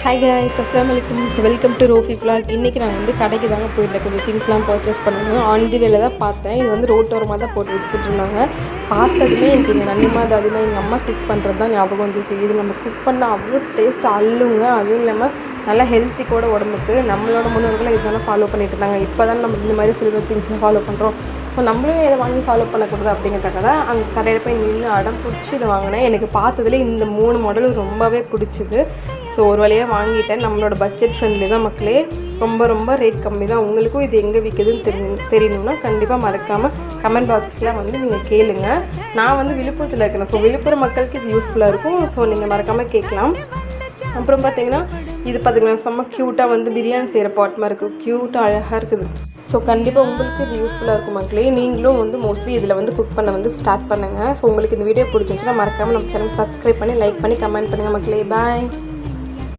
Hi guys, அஸ்ஸலாமு அலைக்கும். Welcome to Rofi vlog. இன்றைக்கி நான் வந்து கடைக்கு தாங்க போயிருந்தேன். கொஞ்சம் திங்ஸ்லாம் பர்ச்சேஸ் பண்ணணும். ஆன் தி வேலை தான் பார்த்தேன். இது வந்து ரோட்டோரமாக தான் போட்டு விற்றுட்ருந்தாங்க. பார்த்ததுமே எனக்கு எங்கள் நன்னிமா அதுனா எங்கள் அம்மா குக் பண்ணுறது தான் ஞாபகம் வந்துச்சு. இது நம்ம குக் பண்ண அவ்வளோ டேஸ்ட் அள்ளுங்க. அதுவும் இல்லாமல் நல்லா ஹெல்த்தி கூட உடம்புக்கு. நம்மளோட முன்னோர்கள் இதெல்லாம் ஃபாலோ பண்ணிட்டு இருந்தாங்க. இப்போ தான் நம்ம இந்த மாதிரி சில்வர் திங்ஸ்லாம் ஃபாலோ பண்ணுறோம். ஸோ நம்மளும் இதை வாங்கி ஃபாலோ பண்ணக்கூடாது அப்படிங்கிறதுக்காக தான் அங்கே கடையில் போய் நின்று அடம் பிடிச்சி இதை வாங்கினேன். எனக்கு பார்த்ததுல இந்த 3 மாடல் ரொம்பவே பிடிச்சிது. ஸோ ஒரு வழியாக வாங்கிட்டேன். நம்மளோட பட்ஜெட் ஃப்ரெண்ட்லி தான் மக்களே. ரொம்ப ரேட் கம்மி தான். உங்களுக்கும் இது எங்கே விற்குதுன்னு தெரியணும்னா கண்டிப்பாக மறக்காமல் கமெண்ட் பாக்ஸில் வந்து நீங்கள் கேளுங்க. நான் வந்து விழுப்புரத்தில் இருக்கிறேன். ஸோ விழுப்புரம் மக்களுக்கு இது யூஸ்ஃபுல்லாக இருக்கும். ஸோ நீங்கள் மறக்காமல் கேட்கலாம். அப்புறம் பார்த்தீங்கன்னா இது பார்த்தீங்கன்னா செம்ம க்யூட்டாக வந்து பிரியாணி செய்கிற பாட் மாதிரி இருக்குது. க்யூட்டாக அழகாக இருக்குது. ஸோ கண்டிப்பாக உங்களுக்கு இது யூஸ்ஃபுல்லாக இருக்கும் மக்களே. நீங்களும் வந்து மோஸ்ட்லி இதில் வந்து குக் பண்ண வந்து ஸ்டார்ட் பண்ணுங்கள். ஸோ உங்களுக்கு இந்த வீடியோ பிடிச்சிருந்துச்சுன்னா மறக்காமல் நம்ம சேனல் சப்ஸ்கிரைப் பண்ணி லைக் பண்ணி கமெண்ட் பண்ணுங்கள் மக்களே. பாய்.